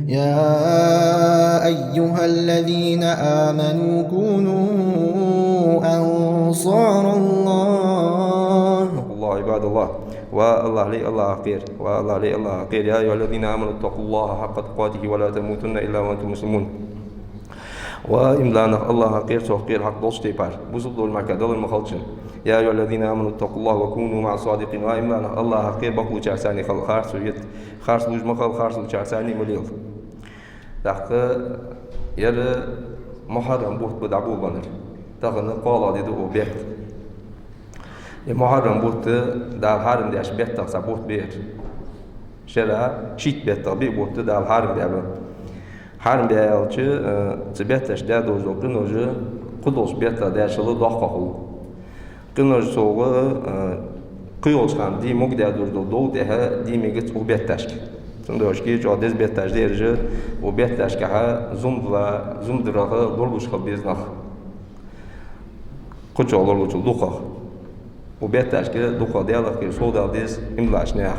يا أيها الذين آمنوا كونوا أنصار الله عباد الله والله لي الله خير والله لي الله خير. يا أيها الذين آمنوا اتقوا الله حق تقاته ولا تموتن إلا وأنتم مسلمون. وإملانا الله خير سوخير حق دوست يبار بوزل المكادل المخلصين. يا أيها الذين آمنوا اتقوا الله وكونوا مع الصادقين. وإملانا الله خير بقول جالساني خل خارس ويت خارس لوج مخل خارس جالساني مليل. تحقق يرى محرم بوت بدعبو بنر تغنى قال ديدو بيت محرم بوت دال حرم ديش بيت تغسى بوت بيت شرا شيت بيت بي بوت دال حرم بيابن حرم بيالچı تبيتش دا دوزو قنوجı قدوس بيت داشلы داققul قنوجı soğu قيوچان دي موگ دا دوزو دو ده دي ميگت او بيتشك سندوشكي جو دز بيتاج ديرجه وبيتاج كها زمدرها دولوش خبيزنخ قچو لولوچ دوخ وبيتاج كده دوخ ديالك كي سودا دز املاشنيا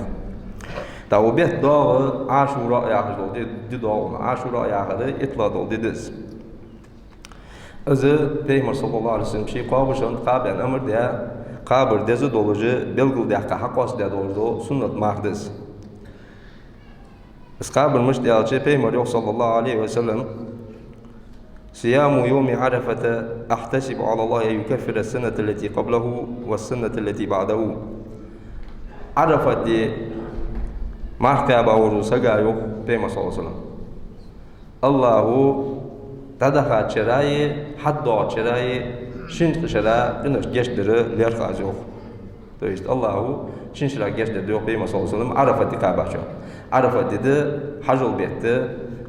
تا وبيت دا عاشوراء ياخذ دي دا عاشوراء ياخذ اطلا دول دز از پیغمبر صلی الله علیه و سلم شی قابشون قابل امر ده قابر دز دولجه بلگل ده حقاس ده دولدو سنت ماردز اسقابل مش ديالچه پیغمبر صلى الله عليه وسلم صيام يوم عرفة احتسب على الله ان يكفر السنة التي قبله والسنة التي بعده. عرفة دي مركبة ورسقا يوم پیغمبر صلى الله عليه وسلم الله تدخل شراي حد شراي شنت شراي قنش جشدر ليرخاز يوم. То есть Allahu şinşira geçti diyor Peygamber sallallahu aleyhi ve sellem Arafat Kabe'ço. Arafat dedi hacıl betti.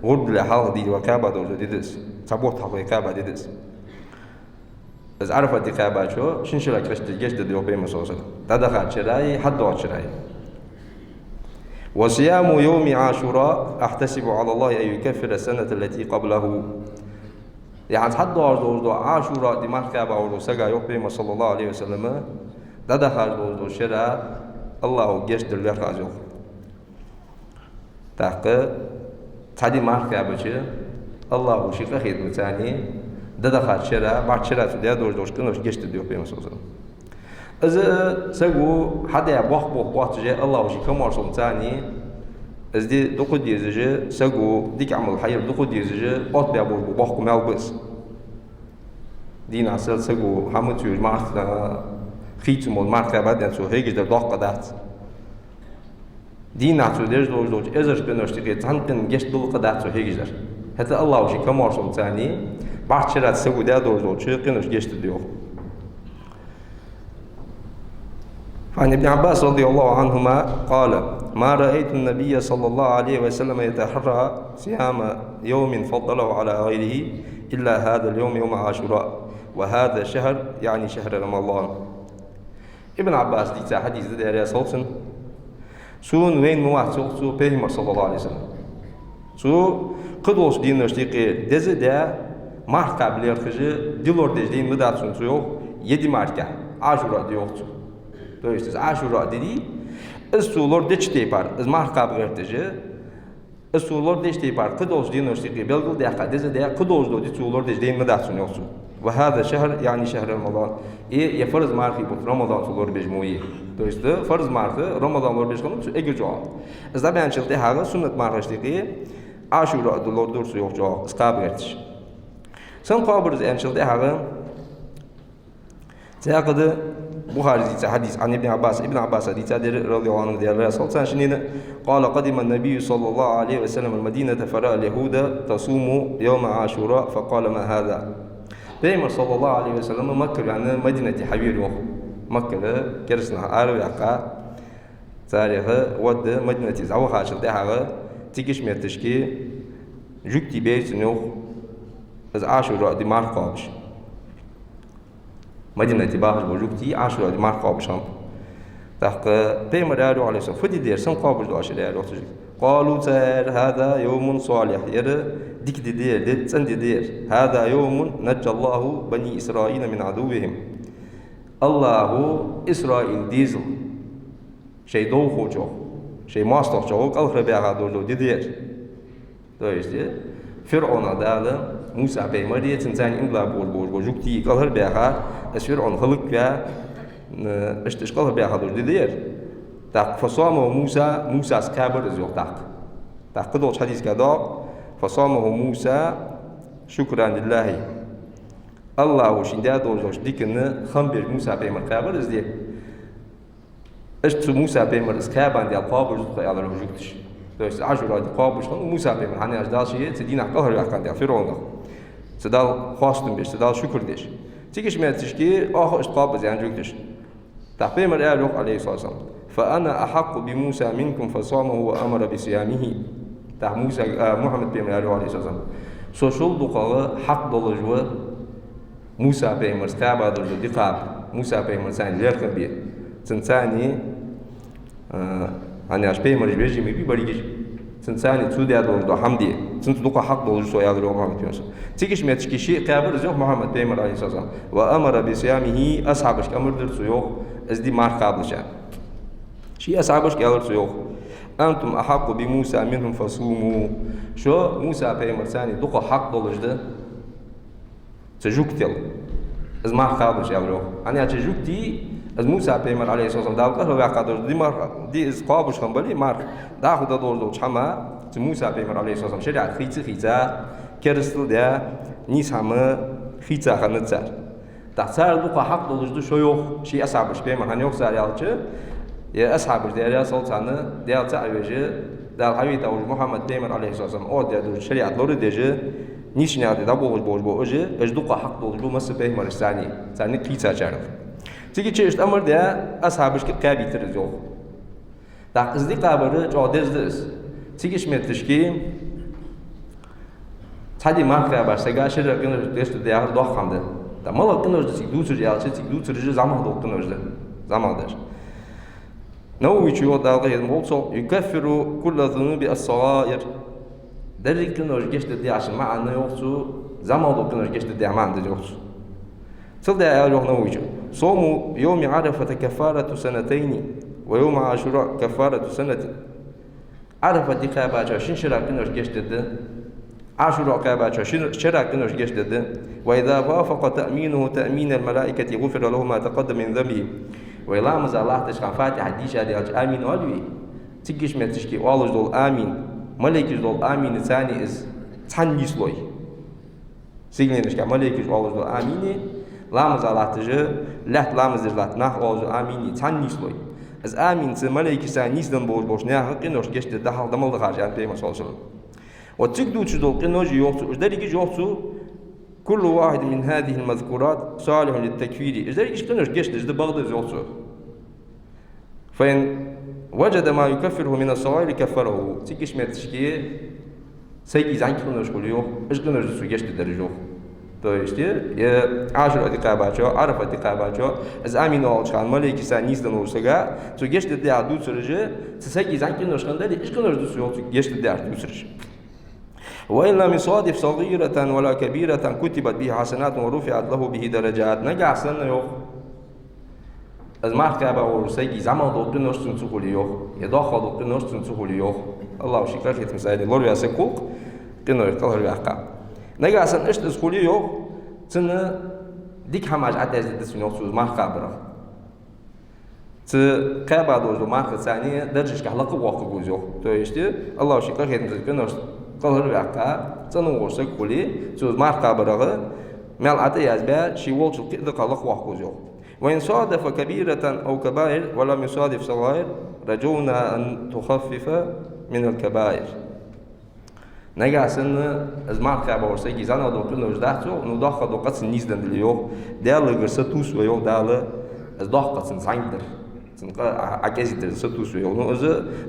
Vurdule hal dedi ve Kabe doğru dedi. Sabot hal Kabe dedi. Az Arafat Kabe'ço şinşira geçti diyor Peygamber sallallahu aleyhi ve sellem. Tadakhat şiray haddu şiray. Ve siyamu yevmi Aşura ahtasibu ala Allah en yukeffira senete allati qablahu. Yani haddu doğru Aşura di mahkaba doğru saga yok Peygamber sallallahu aleyhi ve sellem. Dada harcı şera Allahu geçtirler razı ol. Taqqı tadi marka bıçı Allahu şifa hizmetani dada harcı şera bahçera suya doğru doşkun geçti diyor Peygamber sallallahu aleyhi ve sellem. Az segu hada bahçıca Allahu şifa marson tani azdi dokuz diyeceği segu dik amel hayır dokuz diyeceği ot be bu bahkum elbis. Din asıl segu hamut yüz marka خيتمول ماركة بعدين سو هيك ده ضاق قدات دين ناتو دير دوج ازرش بنوشتي تانكن جش دول قدات سو هيك جر حتى الله وشي كمارشون تاني بعشرات سو ده دوج قنوش جشت ديو. عن ابن عباس رضي الله عنهما قال ما رأيت النبي صلى الله عليه وسلم يتحرى صيام يوم فضله على غيره إلا هذا اليوم يوم عاشوراء وهذا شهر يعني شهر رمضان. ابن عباس ديتا حديث ده صوتن سون وين مواتو سو پیغمبر صلى الله عليه وسلم سو قدوس دينشتيقي دزه ده marka bilirkıcı dilor dejdiğin müdatsun su yok 7 marka Aşura diyordu. To jest Aşura dedi sulor deçte yapar az marka bilirkıcı sulor deçte yapar qudus dinoştiqi belgul de deze de qudus do sulor dejdiğin müdatsun yoktu. وهذا شهر يعني شهر رمضان إيه يفرض ماركي بوت رمضان سولور بجموعي то есть فرض ماركي رمضان لور بجموعي شو إيجو جواب إذا بيان شلتي هذا سنة ماركي عاشوراء دولار دورس يوق جواب إسقابرتش سن قابرز إن شلتي هذا تأخذ بخاري حديث عن ابن عباس حديث رضي الله عنه ديال الرسول سنشنين قال قدم النبي صلى الله عليه وسلم المدينة فرأى اليهود تصوم يوم عاشوراء فقال ما هذا. Peygamber sallallahu aleyhi ve sellem Mekke yani Medine'de habir yok. Mekke'de keresine Arabiyaqa tarihi ودى Medine'de zavu haşil dehağı tikişmetmiş ki jükti beysin yok. Az Aşura di marqabış. Medine'de bahar bu jükti Aşura di marqabışam. Taqqı Peygamber aleyhi ve sellem fudi dersin qabış da aşırı oturuyor. قالوا تار هذا يوم صالح يرى ديك دير ديت سن دير هذا يوم نجى الله بني إسرائيل من عدوهم الله إسرائيل ديزل شيء دوخو جو شيء ماستر جو قال خبيعة دولو دير То есть Fir'auna dağlı Musa peygamberi tinzan imla bol jukti qalır beha Fir'aun xalq ya iştiqal beha dur dediler. Ta fasama Musa skaber yok tak. Ta qadol hadis kada fasama Musa şükran lillahi. Allahu şinda dojoş dikini xambir Musa peygamber qaber izdi. İşte Musa peygamber skaban diye qaber alır juktiş. То есть ажура қабуш хан Муса пейгамбер хани аждал шие цедина қахар яқан дя Фирауна цедал хостун беш цедал шукр деш тигиш метишки ах ишқаб зян жугдеш та пейгамбер алейхи алейхиссалам فأنا أحق بموسى منكم فصامه وأمر بصيامه та Муса Мухаммад пейгамбер алейхиссалам сошул дуқалы хақ должуы Муса пейгамбер стаба должу диқаб Муса пейгамбер сан лерхан би цинцани hani aşpey marjbeji mi bir barigij sinsani tudiya doldu hamdi sint duqa haq doldu soyadır Muhammed diyorsun tikiş metişki qabir yok Muhammed peygamber aleyhisselam ve amara bi siyamihi ashabış amrdır su yok ezdi mar qablıca şi ashabış qalır su yok antum ahaqu bi Musa minhum fasumu şu Musa peygamber sani duqa haq doldu tejuktel ez mar qablıca yok hani tejukti از موسی پیامبر علیه السلام داوود و قدر دی از قابش هم بلی مار داخل دور چما از موسی پیامبر علیه السلام شریعت خیزا کرستل دیا نیس همه خیزا خنده زر دستار دو حق دولشدو شو yok شی اصحابش پیامبر هن yok زر یالچه یا اصحابش دیا سلطانه دیا تعویجه در حویت اول محمد پیامبر علیه السلام او دیا دور شریعت لور دیجه نیش نیاده دا بوج اوجه از دو حق دولشدو مس پیامبر ثانی خیزا چرف تيجي تشيشت أمر ده أصحابش كقابي ترزوه. ده قصدي قابره جادز دس. تيجي شمتش كي تادي ما قابر سجاش رجعنا تيست ده هذا ضخ خمده. ده ما لقينا وجد تيجي ترجع على تيجي ترجع زمان لقينا وجد زمان ده. نووي شو ده غير موصل يكفر كل ذنوب الصغائر. ده اللي كنا وجد ده عشان ما عنا يوصل زمان لقينا وجد ده ما عنده يوصل. صدق يا روح نووي شو. صوم يوم عرفة كفارة سنتين ويوم عاشوراء كفارة سنة عرفة دي قاباجا شن شراك نوش جشتد عاشوراء قاباجا شراك نوش جشتد وإذا وافق تأمينه تأمين الملائكة غفر له ما تقدم من ذنبه وإلا مز الله تشخان فاتح ديشا دي آمين والوي تيجيش ما تشكي والج دول آمين ملائكة دول آمين ثاني إز تعني سلوي سيجنين نشكا ملائكة والج دول آمين لامز الله تجه لحت لامز درلات نح اوز آمینی تن نیسلوی از آمین ز ملائکه سان نیستن بوش نه حقی نوش گشت ده حال دمال خارج عن پیامبر صلی الله علیه و سلم و تقدو تشدول قنوج يوصو ذلك يوصو كل واحد من هذه المذكورات صالح للتكفير ذلك قنوج گشت ده بغض يوصو فإن وجد ما يكفره من الصغائر كفره تيجيش متشكي سيجي زانك قنوج قوليو اش قنوج سو گشت درجو То есть, ажур адикабачо, арф адикабачо, از امین آلچان مالیکی سان نیستن ورسگا، تو گشت دیار دو سرجه، سسیگی زنکی نشکنداری، اش کنار دو سیال تو گشت دیار دو سرجه. وإن لم يصادف صغيرة ولا كبيرة كتبت به حسنات ورفعت له به درجات نجع سنة يوم. از مرکب ورسگی زمان دو نشتن سخولی يوم، يداخل دو نشتن سخولی يوم. الله شکر خیت مسائل لور یا سکوک، کنار کلار یاقا. نجا أصلاً إيش تسخولي يو تنا ديك هماج عدد تسمين يوصل ماركة برا تقابل دوزو ماركة ثانية درجة كهلاق واقع جوزو تو إيشتي الله شكر هيد نزكناش قهر بيعقا تنا ورسك كولي تو ماركة برا مال عدد يزبا شي وصل كده كهلاق واقع جوزو وإن صادف كبيرة أو كبائر ولم يصادف صغائر رجونا أن تخفف من الكبائر نجا سن از مرکه باورسگی زن دو کنوش داشتو نو داخل دو قصن نیستن دیو دال گرسه توس و یو دال از داخل قصن سانگدر سن عکسی در ستوس و یو نو از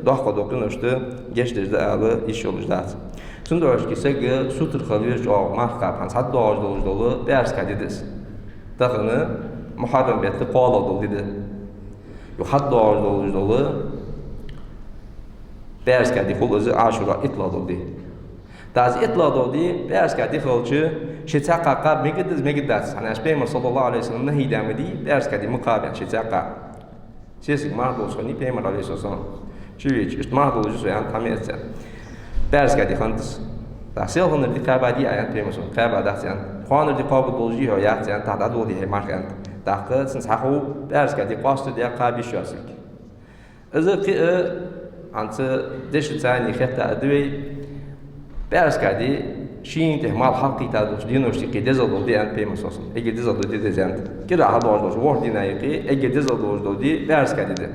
داخل دو کنوشته گشتر دال ایش یولش داشت سن داشت که سگ سوتر خالیش جو مرکه پنج حد داش دولش دولو درس کردیدس داخل محرم بیت قالا دول دیده یو حد داش دولش دولو درس کردی خود از عاشورا اطلاع دول دی داز اطلاع دادی درس کردی خالچه شتاقا میگدز هناش پیامبر صلی الله علیه و سلم نهی دامدی درس کردی مقابل شتاقا چیزی مردوش کنی پیامبر علیه و سلم چیویچ است مردوش سویان تامیت درس کردی خانتس تحصيل هن الرقابة دي أيان بيمسون قابة دحسيان خوان الرقابة دولجي هو يحسيان تحت دولي هي ماركان تحت سنسحو بأرز كدي قاست دي قابي شواسك إذا قئ أنت دش تاني خطة أدوي بأرز كدي شين تهمال حقي تادوش دينوش تقي دزل دي أن بيمسون إيجي دزل دي دزانت كده هدوش دوش وور دينا يقي إيجي دزل دوش دي بأرز كدي ده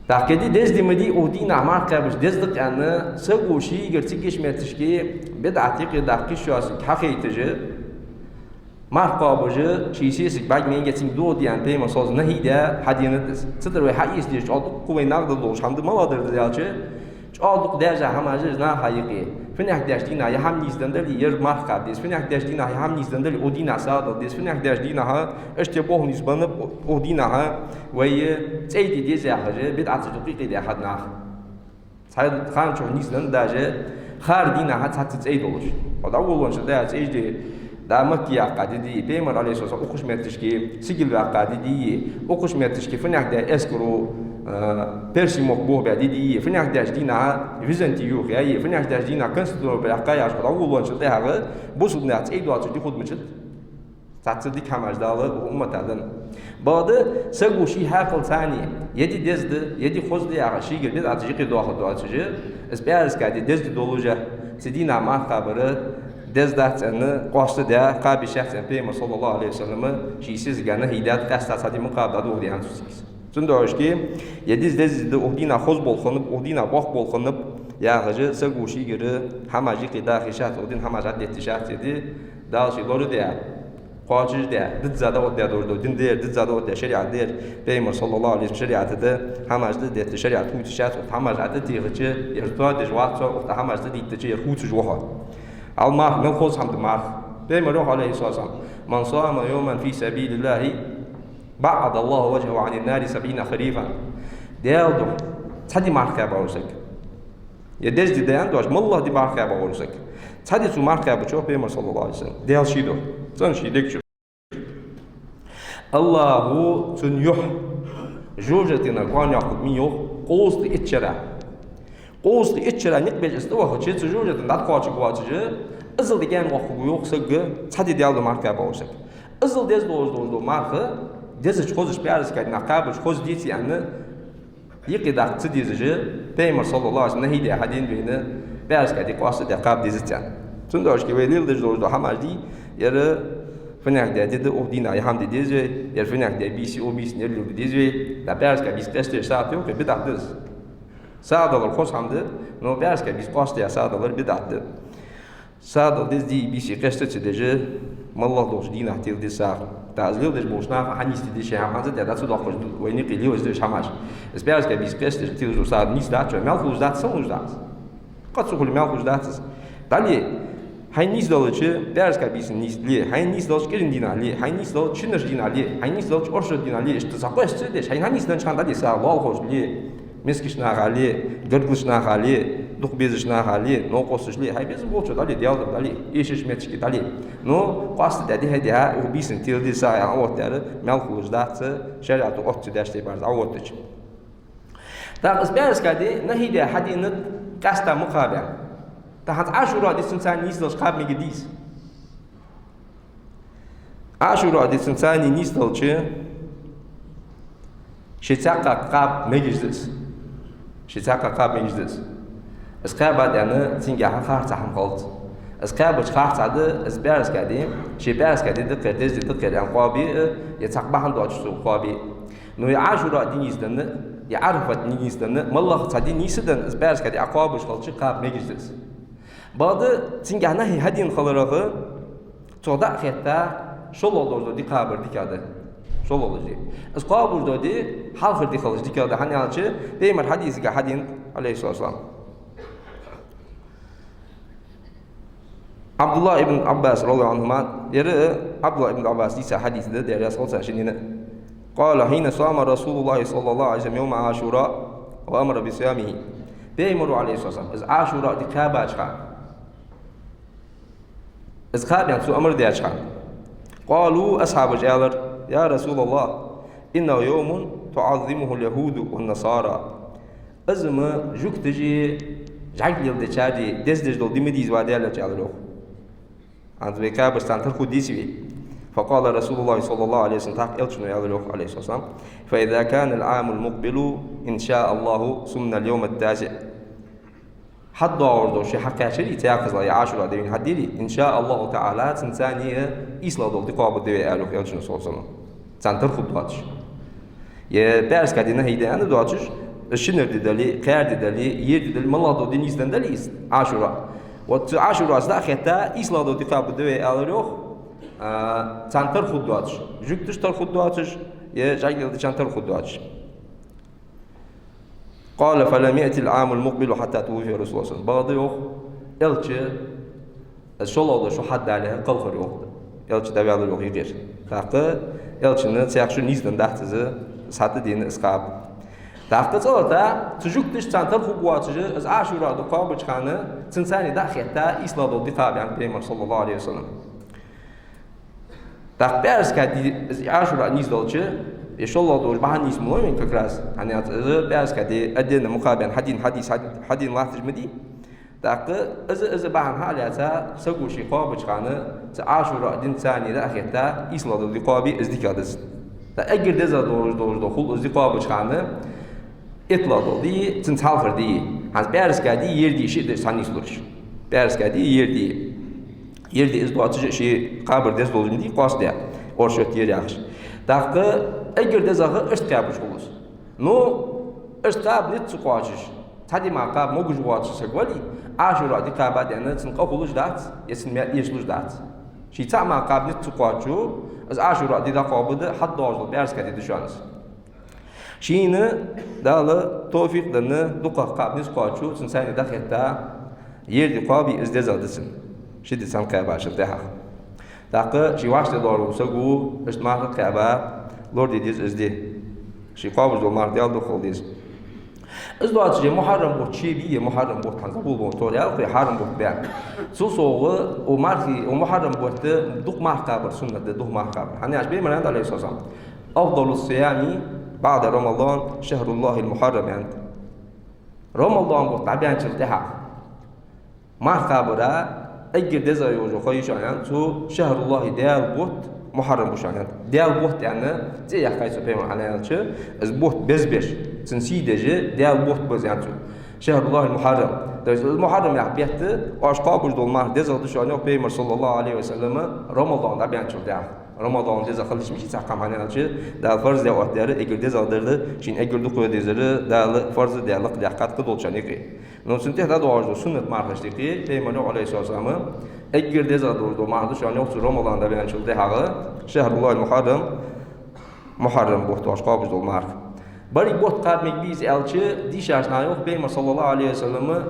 تاكدي دز دي مدي اودينا ماركا بش دزدق أنا سووشي قرتيكش متشكي بدعتي داكي شواس حقيقتجي ماركا بوجه شيسيسك بعد ما يجتين دو دي أن بيما صوز نهي ده حدينتس تدري حقيقي ديش عضو قوي نقد دوش حمد ملادر ديالچه عضو درجة هماجر نا حقيقي فنك داشتينا يا هم نيزدندل ير ماركا ديس فنك داشتينا يا هم نيزدندل اودينا سادل ديس فنك داشتينا ها اشتباه نسبان اودينا ها وي تيدي ديز يا حاجه بدعه دقيقه دي حد ناخ صاير خان شو نيزدن داجه خار دينا حتى تيدولش هذا اول وان شدا تيجي دا مكيا قادي بيمر عليه سوس اوخش متشكي سيجل قادي اوخش متشكي فنك دا اسكرو بيرسي مقبوه بعدي فنياك داش دينا فيزنتيو غاي فنياك داش دينا كنسترو بلاقايا شو اول وان شدا هذا بوسو نات اي دوات دي خود مشت تعتدي كاماج داله وهم تعدن بعد سغوشي هاكل ثاني يدي دزد يدي خوز دي عشي قد اتجي دو دوات جي اس بيارس كادي دزد دولوجا سيدينا ما خبره دزدات ان قوست ده قابي شخص بيما صلى الله عليه وسلم شيسيز غنا هيدات قاستا سادي مقابله دو دي انسوسيس تندوشكي يديز دزد اودينا خوز بول خنب اودينا باخ بول خنب يا غجي سغوشي غير حماجي قدا خشات اودين حماجات دتشات دي دالشي لورو ده قاچج ده دد زاده ود دور دين دير دد زاده ود شريعه دير بيما صلى الله عليه وسلم شريعه ده حماج ده شريعه تو تشات حماج ده تيغچ يرتوا دجوات او حماج ده ديتچ يخوت جوها الماخ نخوز حمد ماخ بيما روح عليه الصلاه والسلام من صام يوما في سبيل الله بعد الله وجهه عن النار 70 خريفا ديالدو تحدي ماركا باوسك يدز دي اندوش والله دي ماركا باوسك تحدي تو ماركا بچو بيما صلى الله عليه وسلم ديال شيدو زن شيدك الله تنيح جوجتنا كان ياخذ ميو قوست اتشرا قوست اتشرا نقبل استوى تشي جوجتنا دقاچ قواچجي ازل ديگان وقو يوقسق تحدي ديالدو ماركا باوسك ازل دز دو ماركا دز خوزش بيارس كاد نقابش خوز ديتي ان يقدر تديزجي بيمر صلى الله عليه وسلم نهيدي حدين بينه بيارس كاد قواس دقاب ديزتان تندوش كي ويليل دو حماج دي ير فناك دي دو دينا يحمد ديزي ير فناك دي بي سي او بي سي نيرلو ديزي لا بيارس كاد بيستر ساتيو كي بدع دز ساده الخوص حمد نو بيارس كاد بيسقاست يا ساده بدع دز ساده دز دي بي سي قشت ديجي مالله دوش دينا تيل دي ساق تعزليل ديش بوشنا حنيس دي شي حمزه دي داتو دوخ ويني قيلي وز ديش حماش اسبيرس كا بيس قشت تيل جو ساده نيس داتو مالخوز دات سموش دات قد سوخل مالخوز دات دالي هاي نيس دولچه بيرس كا بيس نيس لي هاي نيس دولچ كيرين دينا لي هاي نيس دولچ شنر دينا لي هاي نيس دولچ اورش دينا لي اشت ساقش ديش هاي نيس دان چاندا دي سا وال خوش لي مسكشنا غالي گرگلشنا غالي دوق بيزشنا غالي نو قوسشلي هاي بيز بوچو دالي ديال دالي ايشش متشكي دالي نو قاست دادي هدي ها او بيسن تيل دي سا اوت دار مالخوز دات شريعه اوت داشتي بارز اوتچ تا اسبيرس كادي نهيدي حدين قاستا مقابل تا هات عاشورا دي سنسان نيسلش قاب ميگديس عاشورا دي سنسان نيسلچ شيتاقا قاب ميگديس شيتاقا قاب ميگديس اسكابا دانا تينجا خارتا حمقلت اسكابا خارتا ده اسبيرس كادي شيبيرس كادي دقر دز دقر انقابي يتقبحن دوچسو قابي نو يعاشورا دي نيسدن يعرفت نيسدن مالله تصدي نيسدن اسبيرس كادي اقابش خلچ قاب ميگديس بعد تينجا نهي هدين خلرغه تودا خيتا شولولدو دي قابر ديكاده شولولدو اسقابر دي حالفر دي خلص ديكاده هنيالچ بيمر حديث كا حدين عليه الصلاه والسلام عبد الله ابن عباس رضي الله عنهما يرى عبد الله ابن عباس دي حديث ده يا رسول الله قال حين صام رسول الله صلى الله عليه وسلم يوم عاشوراء وامر بصيامه بيمر عليه الصلاه والسلام از عاشوراء دي كاباشا از خاب يعني سو امر دي اشخا قالوا اصحاب جابر يا رسول الله انه يوم تعظمه اليهود والنصارى ازم جوك تجي جعل دچاری دست دل دیمیدیز وادیال جالو عند بكا بستانتر خديسي فقال رسول الله صلى الله عليه وسلم تاق إلشنو يالو عليه الصلاة والسلام فإذا كان العام المقبل إن شاء الله سمنا اليوم التاسع حد أوردو شي حكا شري تياقظ لي عاشر دين حديري إن شاء الله تعالى تنسانية إسلا دول تقابل دي يالو إلشنو صلى الله عليه وسلم تانتر خدواتش يا بارس كادينا هيدا أنا دواتش الشنر دالي قيار دالي ير دالي مالله دو دين يزدن دالي عاشر وعاشر أصلا خيتا إسلا دول تقابل دي يالو تانتر خدواتش جوكتش تر خدواتش يا جاي تانتر خدواتش قال فلم يأتي العام المقبل حتى توفي رسول الله صلى الله عليه وسلم بعد يوم إلتش الشلون شو حد عليها قلقر يوم إلتش ده بيعمل يوم يجير تاقة إلتش نتسيخشو نيزدن دحتز سات دين إسقاب تاقة صلاة تجوكتش تانتر خدواتش از عاشورا دو قابج خانة تنساني داخيتا إسلا دو دقاب يعني بيمر صلى الله عليه وسلم Так перс кади ашура низ долче يشلون دول بعد نيس مهم كراس يعني بس كده أدينا مقابل حدين لاحظ مدي تاك إذا بعد حالة تا سقوا شيء قابج خانة تعاشر دين ثاني ده أخي تا إسلام دول قابي إزدكادس تأجر دزا دول خل إزدقابج خانة إطلاع دول دي تنتحال دي عن بس كده يردي شيء ده ثاني سلوش بس كده يردي إزدواج شيء قابل دز دول مدي قاس ده أرشد يريحش تاك أجر دزاغ اشتقابش خلص نو اشتقاب نتسقواجش تادي ما قاب موجود واجش سقولي عاشورا دي قابات يعني تنقبلوش دات يسمى يشلوش دات شي تا ما قاب نتسقواجو از عاشورا دي قابد حد داجل بيرس كدي دشانس شينا دالا توفيق دنا دوقا قاب نتسقواجو تنساني دخلتا يردي قابي از دزادسن شدي سان قاباش تاع تاق شي واش دارو سقو اشتما قابا لورد ديز ازدي شي قابز دو مارديال دو خولديز ازدواج محرم بو تشيبي محرم بو تنقبول بو توريال في حرم بو بيان سوسو ومارتي ومحرم بو دوق ما قابل سنة دوق ما قابل يعني عش بي مرند عليه الصلاة والسلام أفضل الصيام بعد رمضان شهر الله المحرم يعني رمضان بو تعبان شلتها ما قابل أجر دزا يوجو خيش يعني تو شهر الله ديال بوت محرم بوش يعني ديال بوت يعني زي يحكي سبحانه على شيء از بوت بزبش تنسي دجى ديال بوت بز يعني شهر الله المحرم المحرم يعني بيت واش قابل دول ما دزا دش يعني بيمر صلى الله عليه وسلم رمضان ده بيان شو ده رمضان دزا خلص مش تحكم على شيء ده فرض ده وقت ده أجر دزا درده شين أجر دكتور دزا ده فرض ده لق ده قد كدول شانيكي نوسنته ده دوار سنة مارش دقي بيمر عليه الصلاة والسلام أجر دزا دو ماردش يعني وقت رمضان ده بيان شو ده شهر الله المحرم محرم بوت واش قابل دول مارك بري بوت قاد مكبيز ألشة دي شاش نايوخ بيمر صلى الله عليه وسلم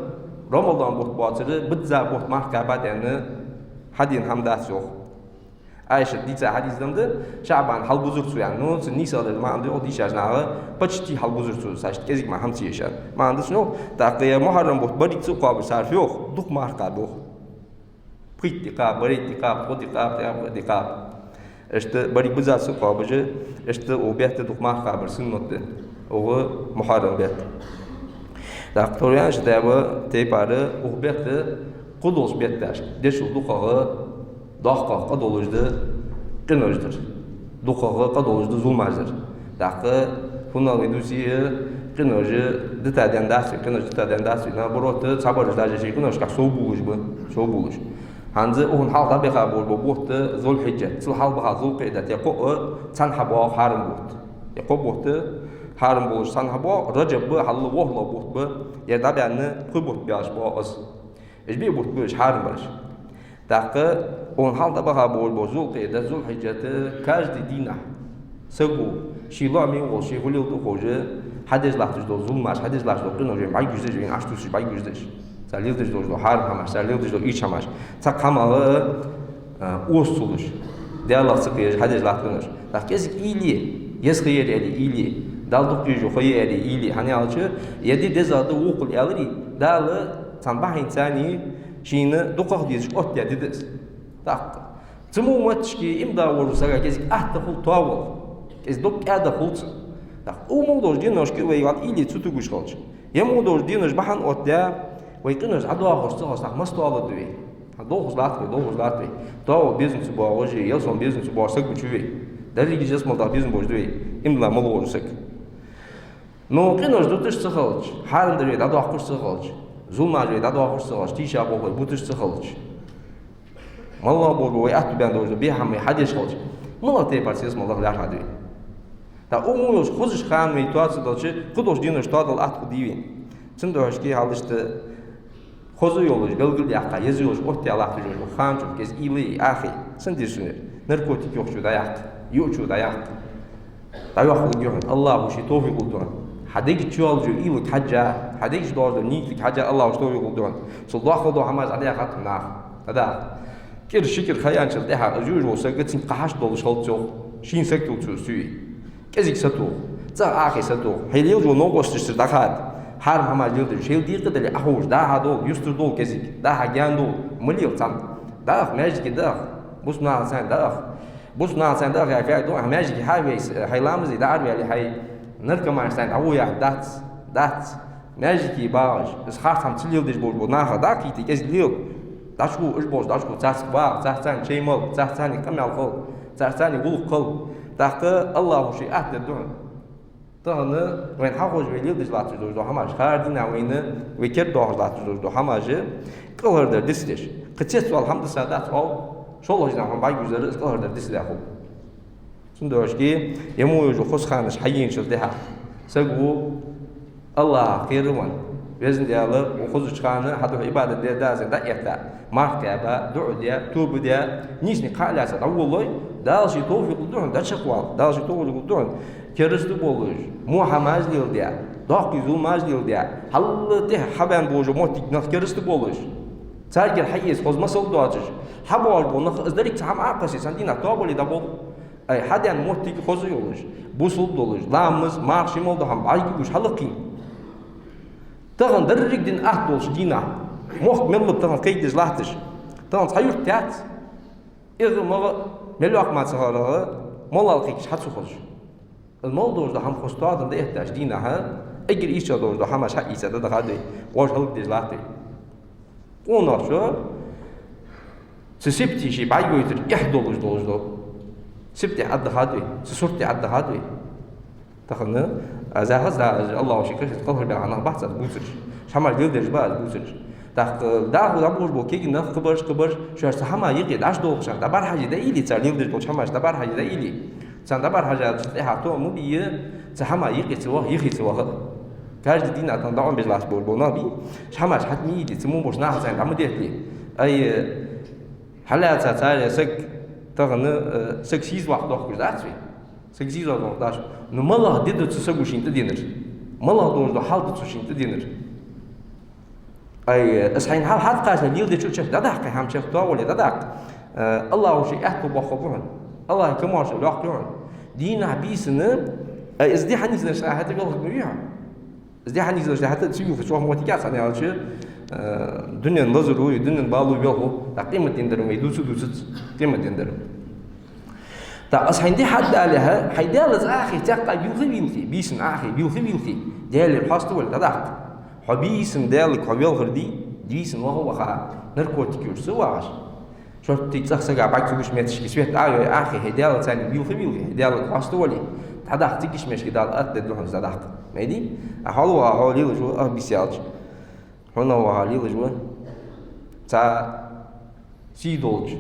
رمضان بوت باتر بدزا بوت مارك بعد يعني حدين حمدات يوخ عايشة ديتا حديث دمده شعبان حال بزرگ سو يعني نو نيسا ده ما عنده دي شاش ناغ بچتي حال بزرگ سو ساشت كزيك ما همتي يشان ما عندش نو تاقيا محرم بوت بري سو قابل صرف يوخ دوق مارك قابل بريت دقاب بريت دقاب خود دقاب دقاب اشت بري بزاف سو قابل اشت وبيت دوق مارك قابل سنت او محرم بيت دكتوريان شتابه تيباره وبيت قدوس بيتاش دشو دوقه داخل قد ولجده قنوجدر دوقه قد ولجده زولمازر داخل فونا ويدوسيه قنوج دتادن داس قنوج دتادن داس نا بروت صبر داجي قنوج كسو بوج هانز اون حال دبي خابول بوت ذو الحجه ذو حال بها ذو قيده يقو تنحبوا حرم بوت يقو بوت حرم بوت تنحبوا رجب حل وهلا بوت يدابي ان قبوت بياش باس اجبي بوت بيش حرم برش داخل اون حال دبها بول بوزول قيده ذو الحجه كاج دينا سقو شيلو مي وشي غليو دو خوجه حدث لاحظ دو زول ماش حدث لاحظ دو قنوج باي جوزج بين اشتوش باي جوزج ساليو دو حرم هماش ساليو دو ايش هماش تقامه اوسولش ديالا سقيج حدث لاحظ داكيز ايلي يسخير الي ايلي دالدو يجو خي الي ايلي هاني алчы يدي دزاده وقل يالري دال تنبح انساني شينا دوقه ديش اوت يا ديدس так تمو ماتشكي امدا ورسا كيز احتفل طاول كيز دوك ادا خلص так умудож диношки вейват или цутугуш холч ямудож динош бахан отля ويقنش عدوا خصوص مستوى دوي دوخ لاتوي تو بيزنس بو وجي يلصون بيزنس بو سك بتشوي داري جسم دا بيزنس بو دوي املا ملو سك نو قنش دوتش تخلج حالم دري دادو اخش تخلج زوما دري دادو اخش تخلج تيشا بو بوتش تخلج مالا بو وياتو باندو بيهم حدش خلج مالا تي بارسيس مالا لا حدوي تا умуешь ходишь хан медитация дальше кудош динеш тадал атку дивин цындош ки халышты хозу yolu belgili yakka yazıyoruz otti Allah'ta diyor хан çok kez ili ahi sen diyorsun narkotik yok şu dayak yok şu dayak dayak diyor Allah bu şey tevfik oldu hadegi çualcı ili hacca hadegi doğru niyetlik hacca Allah bu tevfik oldu sallallahu aleyhi ve sellem katna da kir şikir khayançıl daha ajur olsa gitsin qahaş dolu şalçı şin sektu tüsü كذيك ساتو تا آخر ساتو هيليو جو نوغوس تشتر دخات حرم هما جلد شيل دير قدر أحوش ده هادو يستر دول كذيك ده هجان دول مليو تام ده ماجيك ده بوس نالسان ده بوس نالسان ده يا فاي دو ماجيك هاي هيلامزي ده عربي اللي هاي نركم مارسان أو يا دات ماجيك باج بس خاص هم تليو ديش بوج بناها ده كيتي كذ ليو داشكو إيش بوج داشكو تاس با تاس شيء مال تاس كمل خل تاس بول خل تاقı Allahu şey ahde dön. Tağını ben hakoz veliyor dizlatır dozu hamaj. Hardina veyni veker doğuzlatır dozu hamajı. Kılırdır disdir. Kıçet sual hamdı sadat ol. Şol hocam ham bay güzeli kılırdır disdir ol. Şimdi hoşki yemuyu xosxanış hayyin şildeha. Segu Allah khirwan. Vezin diyalı xuzu çıkanı hadu ibadet diye dazın da yata. Markaba du'ya tubu diye nisni qalasa awwallahi dalshi tawfiq du'un da çaqwal dalshi tawfiq du'un keriste boluş muhamaz dil diye daqi zulmaz dil diye hallı de haban boju motik nas keriste boluş sargir hayis kozmasol duacı habol bunu izderik tam aqasi sandina taboli da bol ay hadan motik kozu yoluş busul doluş lamız marşim oldu ham bayguş halqin tağın derrigdin aht bolş dina mocht mellop tağın kaydiz lahtış tağın sayur tat İğmağı melok maçaları molal kiş hatsu xoş. المول دورda ham xostadan da ihtiyaç dina ha. Eğer işe dorda ham şa ise de hadi. Var halık dizlatı. Ondan sonra sipti şey bay götür ihdoluş doluşdu. Sipti adda hadi. Surti adda hadi. Tağını azahaz Allahu şükür qalır bana bahsat buzur. Şamal gildir baz buzur. ده ربوش بو كي نخ كبر شو هما يجي داش دوخ شان دبر حاجه ده إلي تعليم ده بو شماش دبر حاجه ده إلي شان دبر حاجه ده هاتو مو بي هما يجي سوا يجي سوا كاج دينا تان داون بيلاش بو نبي شماش حتمي إلي تمو بوش ناس عند عمو ديتلي أي هلا تاع سك تغن سك سيز وقت دوخ كزاتسي سك سيز وقت داش نو مالله ديدو تسغوشين تدينر مالله دون دو حال تسوشين تدينر أي أصحين هاد قاسنا ديل دي شو شف دداق هم شف طاولة دداق الله شيء أحكو بخبرون الله كمارش لاقيون دينا بيسنا إزدي حنيزنا شاهد قال مبيع إزدي حنيزنا شاهد تسيو في شوه موتيكاس أنا على شيء دنيا نظرو دنيا بالو يلهو تقيمة تندرم ويدوسو دوست قيمة تندرم تا أصحين دي حد عليها حيدالز آخي تقع بيوخي بيسن آخي بيوخي ديال الحاصل ولا دداق حبيسن دالك حبيل غردي ديسن وهو خا نركوتيك يرسواش شو تيجي سجع بعد تقولش ماتش كسبت أخي هدال ثاني بيوخي هدال أستولي تحدث تيجيش مش كده أرد دهون زداق مادي أحلو أحلي لجو بيسيالج هنا وحلي لجو تا سيدولج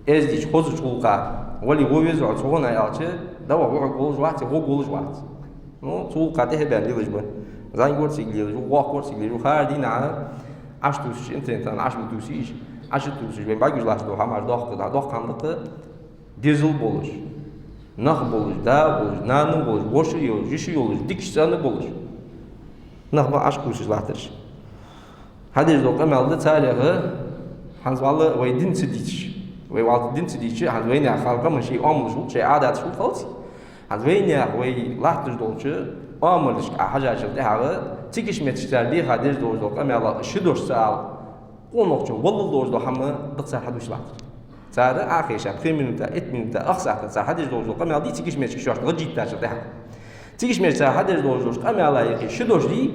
إزديش خذ شوقة ولي هو يزعل شوقنا يالش دوا هو قول جوات هو قول جوات نو شوقة تهبل لجو زين قول سيجلي جو واقول سيجلي جو خاردين على عشتوش أنت عشتوشيش عشتوشيش بين باقي جلاش دو همار داق كندقة ديزل بولش نخ بولش دا بولش نانو بولش وش يولش جيش يولش ديكش سانو بولش نخ ما عشتوش لاترش هذا الزوج أمالده تاريخ هنز والله ويدين تديش ويوالد دين تديش هنز وين يا خالق ماشي أملش شيء عادات شو خالص هنز وين يا وي لاترش دولش أملش حاجة شلته هذا تيجيش متشتر بيه هذا الزوج أماله شدوش سال قونقشون والله الزوج ده هم دقسر حدوش لاتر تارى آخر شيء 3 minuta 8 minuta أخسر تارى هذا الزوج أماله دي تيجيش متشتر غجيت تاشلته هذا تيجيش متشتر هذا الزوج أماله يكي شدوش دي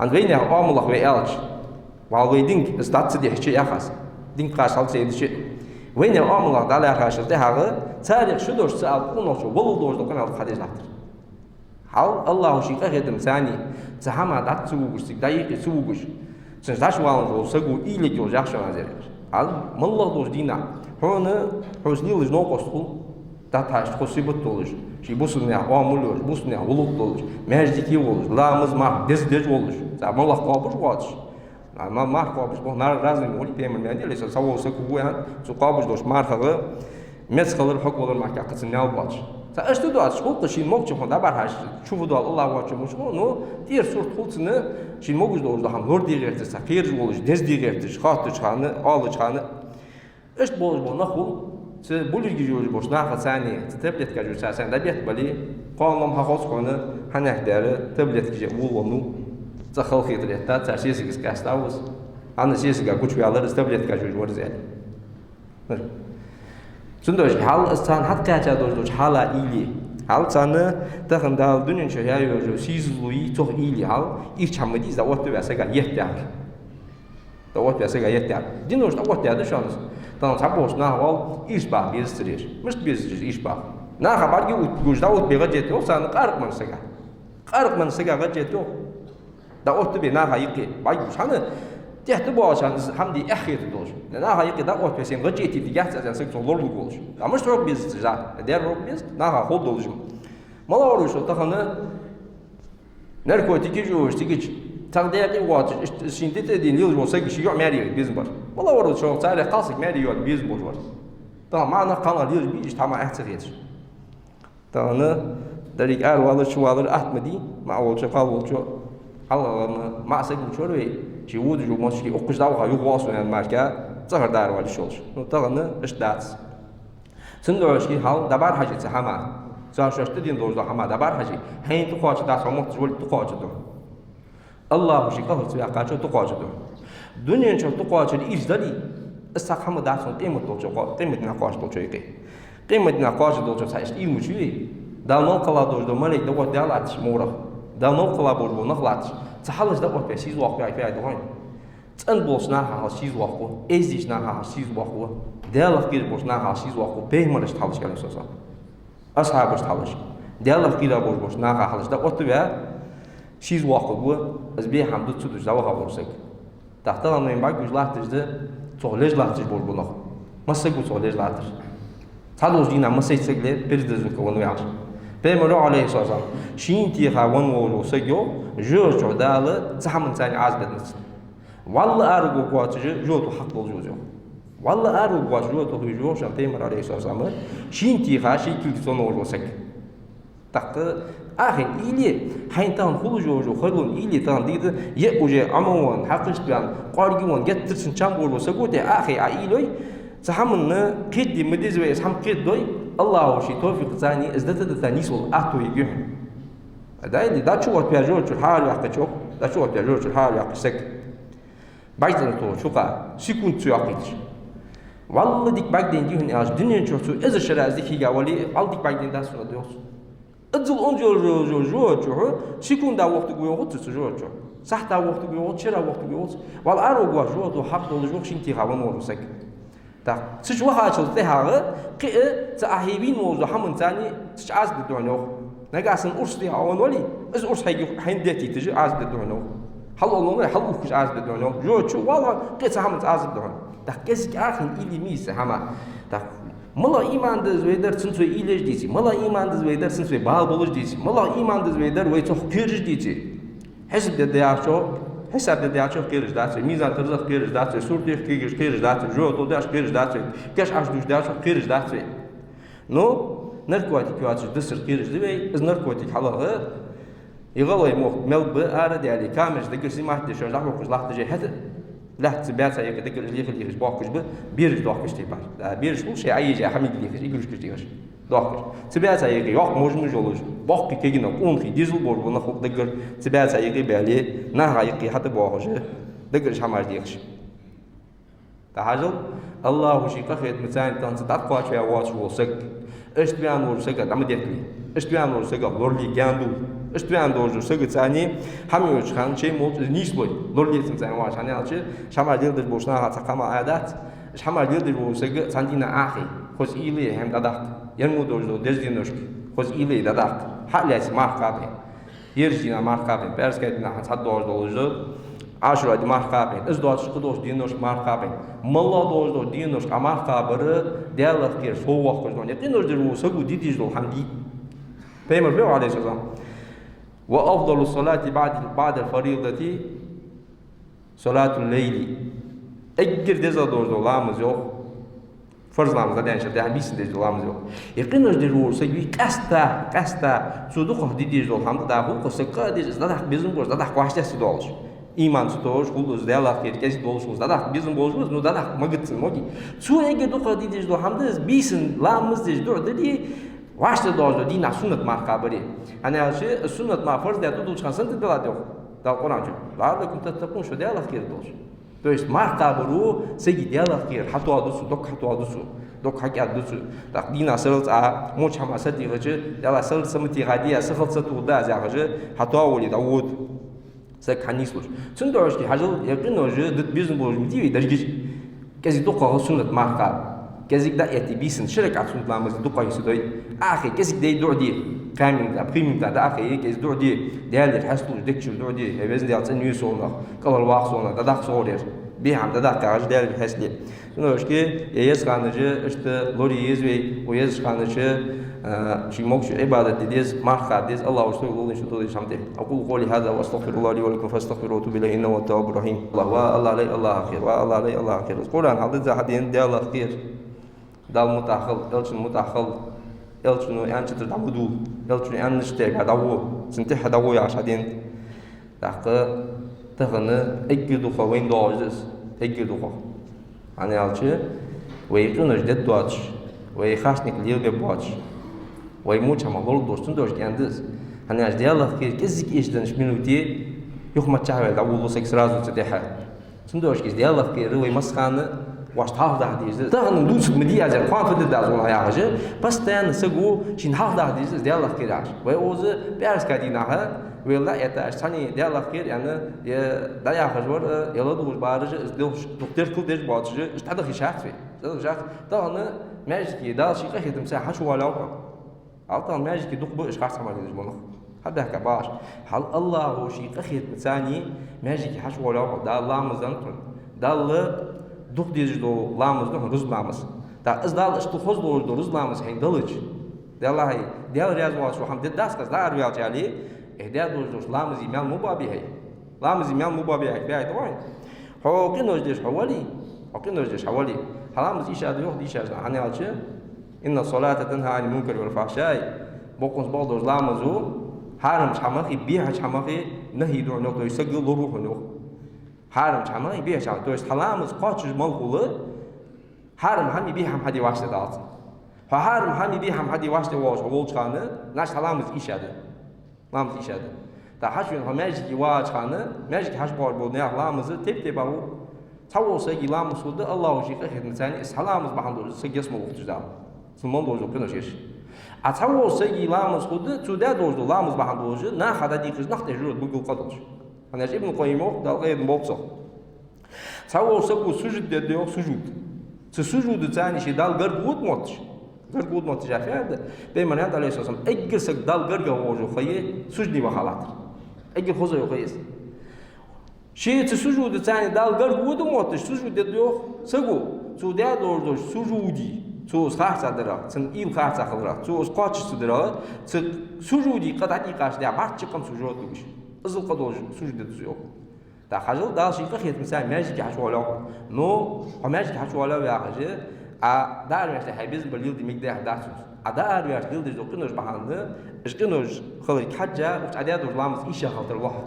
عند وين أملاخ ويالش والويدين استات سدي حشي أخاس دين قاشل سيد شيء وين أملاخ دالي أخاس ده هذا تاريخ شو دوش سأل كونه شو ولو دوش ده كنا الخديج ناتر حال الله شيء كهدم ثاني تهما دات سووش تدايق سووش سنتاش والو سقو إلي جو جاكشون هذا حال مالله دوش دينا هنا حسني لجنو قصو داتاش خصي بتولش شي بوسنيا وامولوش بوسنيا ولوتولش مهجديكي ولش لامز ما دز ولش مالله قابش واتش ما قابش بو نار رازم ولي تيمر ماندي ليس سوو سكو وين سو قابش دوش مارخه مسخل الحق ولا المحكا قصنيا وباتش اشتو دوات شقوق شي موقش هون دابرهاش شوفوا دو الله واتش مش نو دير صورت خلصنا شي موقش دور دهم نور ديغرت سفير ولش دز ديغرت خاطر خانه آل خانه اشت بولش بو نخول بولجي جوج باش ناخذ ثانية تبلت كجوج ثانية دبيت بالي قانون هخص كونه هنحدر تبلت كجي ولونو تخل خيط الإحتاج تأسيس كاستاوس أنا سيس كوتش ويالر تبلت كجوج ورزال سندوش حال استان حتى كاجا دوش حالا إيلي حال سنة تخن دال دنيا شيء يوجو سيزلوي توه إيلي حال إيش حمدي زوات بيسكا يهتار زوات بيسكا يهتار دينوش زوات يهتار شانس dan sabos na wal isbah bezdirir mist bezdirir isbah na xabarga gujda ot bega jetyo san qarq man sega ga jetyo da ot be na hayiqi bay shani tehti bo shan hamdi akhir dosh na hayiqi da ot besen ga jeti diga san sek zorlu golish ama shtok bezdirir der rok bez na ha xol dolujum mala orush ta xana narkotiki josh tigiç تقديري واتش شينتي تدين يوز وسق شيء ماري بيزبر والله ورد شو تعرف قاصك ماري يود بيزبر ور طبعا معنا قناه يوز بيش تمام احتياج طبعا دريك ار والله شو والله احمدي مع وجه قال وجه الله ما سق شوروي شي ود جو ماشي اوقش داو يو واسو يعني ماركا ظهر دار ولا شوش طبعا ايش دات سندوشي حال دبر حاجه تحما زاشت دين دوز حما دبر حاجه هين تقاش داس مو تقول تقاش دو الله شيء كهر تبي أقاعد تقاعده دنيا شو تقاعد إجدالي استقام دارسون قيمة دوجو قيمة نقاش دوجو يقي قيمة نقاش دوجو سايش يوجي دالنو كلا دوجو مالك دوجو دالاتش مورا دالنو كلا بوربو نخلاتش تحلش دوجو بسيز واقع في عيدوين تن بوش ناها سيز واقع إزيش ناها سيز واقع دالف كير بوش ناها سيز واقع بيهمرش تحلش كلام سوسا أصحابش تحلش دالف كير بوش ناها حلش دوجو تبي شيز واقع از بيه حمد تسودش دوا خبرسك تحتنا من بعد جوج لاتش ده صولج لاتش بول بنخ ما سيقول صولج لاتش هذا جينا ما سيسجل بيرد زكون وياش بيمر عليه صار شين تي خوان ولو سجو جو جو دال زحمن ثاني عازبت نس والله ارجو قوات جو تو حق جو والله ارجو قوات جو تو جو شان بيمر عليه صار شين تي خاشي كي صنو ولو سك تحت آخر إلي حين تان خلوجو خلون إلي تان ديد يأوجي عموان حقش بيان قارجوان جترسن شامبول وسقوط آخر عائلوي سحمنا كدي مدزوي سحم كدوي الله وشي توفيق ثاني ازدت الثانيسول أتو يجيهم ده اللي ده شو بيجور شو الحال يحكي ده شو بيجور شو الحال يحكي سك بعدين تو شو قا سكون تياقيش والله ديك بعدين جيهن إيش دنيا شو إذا شرع ذيك جوالي على ديك بعدين ده سوى ديوس أدل أنجو جو شكون دا وقت جوي وقت تسجوا جو صح دا وقت جوي وقت شرا وقت جوي وقت والأرو جو دو حق دو جو شنتي خوان ورسك تا تشوا هاشل تهاغ قي تأهيبين وزو حمن ثاني تشعاز بدونو نجاسن أرسلي عوان ولي إز أرس هيجي حين ديتي تجي عاز بدونو حل الله حل وكش عاز بدونو جو شو والله قي تحمن عاز بدونو تا كيسك آخر إلي ميس هما تا ملا إيمان دز ويدر سنسوي إيلج ديسي ملا إيمان دز ويدر سنسوي بال بولج ديسي ملا إيمان دز ويدر ويتو كيرج ديسي حسب ددياشو حسب ددياشو كيرج داسي ميزان ترزق كيرج داسي سورتي كيرج داسي جو تو داش كيرج داسي كاش عش دوش داشو كيرج داسي نو نركواتي كواتش دسر كيرج دبي از نركواتي حلقه يغلي مخ ملب ارد يعني كامج دكسي ما تشو لاحو كش لاحت جي حتى لا تبعتها يك دك اللي يخلي باكش بيرج دوكش تيبار بيرج كل شيء عايز حميد ليك يقولش كتير دوكش تبعتها يك ياق موجم جولوش باك كيجينا اونخي ديزل بور بنا خو دغر تبعتها يك بالي نها يك حتى باوش دغر شمار ديكش تهاجل الله وشي كخيت متان تان تقوا شويه واش وسك اش بيان ورسك دم ديكلي اش بيان ورسك لورلي جاندو اشتوان دوجو سجد ثاني هم يوجخان شيء موت نيسبوي لولي تنزان واش أنا أشي شمال ديل بوشنا هتقام عادات شمال ديل بوسجد سانتينا آخي خوش إلي هم دادك ينمو دوجو دزدينوش خوش إلي دادك حاليس ماركابي يرجينا ماركابي بيرس كيدنا هتصد دوجو عشرة دي ماركابي إزدواج قدوش دينوش ماركابي ملا دوجو دينوش كماركابر ديالك كير سوق كردون يقينوش درو سجود ديجو حمدي بيمر بيو عليه السلام وأفضل الصلاة بعد الفريضة صلاة الليل أجر دزا دوجو لامز يو فرض لامز ده يعني شده بيس دزا لامز يو يقينوش درو سجود كستا سودوخ ديجو حمد داخل كسكا ديجو ده بيزن بوش ده قاشته سودولش إيمان ستوش خلص ديالك كير كيس دولش ده بيزن بوش نو ده مجتن موجي سو أجر دوخ ديجو حمد بيسن لامز ديجو ده واش دوجو دي ناسونت ماركابري أنا أشي السنة ما فرض ده تدوش كان سنت دلاديو ده القرآن جو لعلكم تتقون شو ديالك كير دوش تويس ماركابرو سيجي ديالك كير حتو أدوسو دوك حكي أدوسو ده دي ناسرت موش هم أسدي رجع ديالا سرت سمتي غادية سخط ستودا زعجة حتو أولي داود سكانيسوش سندوش دي حاجة يقينو جو دت بيزن بوج متي درجة كذي دوقة سنة ماركاب كذيك دا يأتي بيسن شركة سنة لامز دوقة يسدوي آخر كذيك دا يدور دي كامل دا بريميوم دا آخر كذي دور دي ديال الحسلوش ديكشو دور دي يبزن ديال تنوي صونا كلر واق صونا دا داخ صورير بيهم دا داخ كاج ديال الحسلي سنوش كي يس خانجة اشت لوري يزوي ويس خانجة شي موكش عبادة ديز ماركة ديز الله وشتوي الله شتوي شمته أقول قولي هذا وأستغفر الله لي ولكم فاستغفروه وتوبوا إليه إنه هو التواب الرحيم الله عليه الله خير والله عليه الله خير القرآن حدث حدين ديال الله خير دال متأخل يلشن متأخل يلشنو يعني شتر دعودو يلشنو يعني نشتاق هداو سنتح هداو يا شادين دقة تغنى أجدو خوين دوجس أجدو خو أنا يالشي ويقنش دد دواتش ويخاشنك ليل ببواتش ويموت هم غلط دوستن دوش كاندس أنا أجد يالله خير كزك إيش دنش منوتي يخمة تشاهد دعوه سكس رازو تدحى سندوش كيس ديالله خير ويمسخانه واش تحافظ على ديز تاغن ندوس مديا زي قان في الداز ولا يا حاجه بس تان سغو شي نحافظ على ديز ديال الخير ويوز بيرس كادينها ولا يتاش ثاني ديال الخير يعني دا يا خجور يلا دوش بارج دوش دكتور كل ديش باج استعد في شاف في شاف تاغن ماجيكي دا شي قخيت مساحه شو ولا عطا ماجيكي دوق بو اش خاص ما ديز بونخ هذا كباش حال الله شي قخيت ثاني ماجيكي حش ولا دا الله مزنتون دا دوخ ديجدو لامز دوخ رز لامز دا ازدال اشتو خوز دو رز لامز هين دلج ديالله هي ديال رياض واسو هم دد داسكس دا رياض علي اهدا دوش لامز يمال مبابي هي لامز يمال مبابي هي باي توين هو كنوج ديش حوالي حرامز ايش ادو يوخ ديش انا علشي ان الصلاه تنهى عن المنكر والفحشاء بوقنس بالدوز لامزو حرم شمخي بيها شمخي نهي دو نوتو يسجل روح نوخ حرم شمعي بيه شمع تويست حلامز قاتش ملقولة حرم همي بيه هم حدي واشته دات فحرم همي بيه هم حدي واشته واش وولش خانه ناش حلامز إيشاده لامز إيشاده تا حشون هم ماجيكي واش خانه ماجيكي حش بار بود نه لامز تب تباو تاو سجي لامز سود الله وجي قخد مثاني اس حلامز بحندور سجي اسمه وقت جدام سلمان دوزو كنوشيش أتاو سجي لامز سود تودا دوزو لامز بحندور نا خدا ديكش نخت جرود بقول قدرش أنا ابن القيم ده غير مبصر سووا سبوا سجود ده سجود سجود ثاني شيء دال قرقود موتش عارف بما هذا عليه الصلاة والسلام أجل سك دال قرقه هو جو خيه سجدي وخلاص أجل خزي وخيس شيء سجود ثاني دال قرقود موتش سجود ده سجو سودا دور سجودي سو خاصة درا سن إيل خاصة خلرا سو قاتش درا سجودي قد عدي قاش ده بعد كم سجود دوش أزل قدوج سجود دزيو تا خجل دا شي قخيت مثلا ماجيك حشولا نو ماجيك حشولا يا حاجه دار مش حبيز باليل دي مقدار داسوس دار يا ديل دي زوقنوش بحاند اشقنوش خلي حاجه وتعدي دور لامس ايش خاطر واحد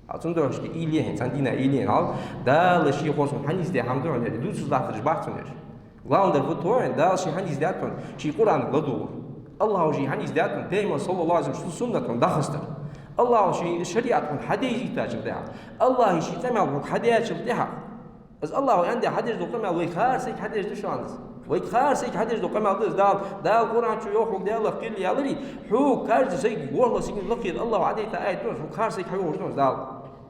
أتندرش كي إيلين سندينا إيلين هال دا لشي خوصم حنيز دي حمدو عند دوس زاتر جبارتونش لاوندر فوتورن دا شي حنيز داتون شي قرآن لدور الله شي حنيز داتون دائما صلى الله عليه وسلم سنة دخستر الله شيء شريعة حديث تاجر ده الله شيء تمام حديث تاجر از الله عندي حديث دو قمة ويخارسك حديث دو شانس ويخارسك حديث دو قمة دو دال قرآن شو يوحوك دال الله قيل يالري حو كارز سيك والله سيك لقيت الله عليه آية تونس حو كارسك حو تونس دال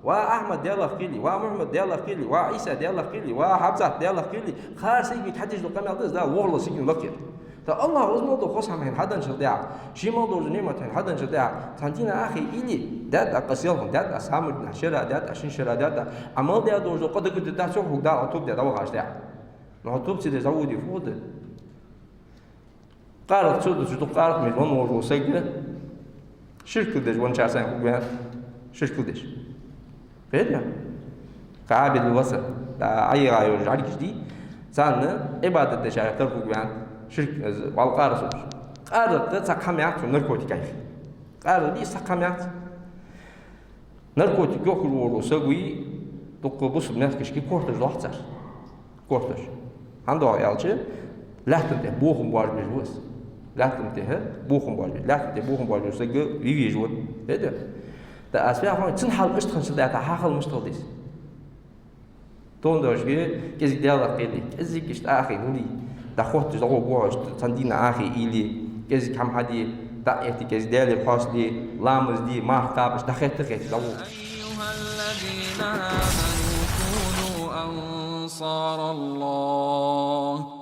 وأحمد دال الله قيلي ومحمد دال الله قيلي وعيسى دال الله قيلي وحبزة دال الله قيلي خارسك حديث دو قمة دال والله سيك لقيت الله وزنه دو خصها من حدا شداع شي موضوع نعمة حدا شداع تانتينا أخي إلي داد قصيرهم داد أسامر نشرة داد أشين شرة داد عمل داد دوزو قد كنت داد شوف داد أطوب داد أوغاش داد نحطوب سيد زودي فوق قارت شو قارت من ون ورو سجل شركة دش ون شاسين خوبان شركة دش فهمنا قابل الوسط دا أي غاية رجع جديد سان إبادة دش على تركوا خوبان شركة والقارة سوش قارة تسكميات ونركوتي كيف قارة دي سكميات نركوتي يأكل ورو سجوي تقبض بنفس كشكي كورتش ضغطر كورتش عنده عيالش لا تنتهي بوخم بارج بجوز لا تنتهي بوخم بارج لا تنتهي بوخم بارج سجى يجي جود هذا ده أسباب هم تنحل أشتغل شدة تحقق المشتغلين توندرش كي كذي ديالك كذي كذي كشت آخر نولي ده خوت جزء بواش تندينا آخر إلي كذي كم حدي تأتي كذي ديالك خاص دي لامز دي ما خابش دخلت كذي ده أيها الذين آمنوا كونوا أنصار الله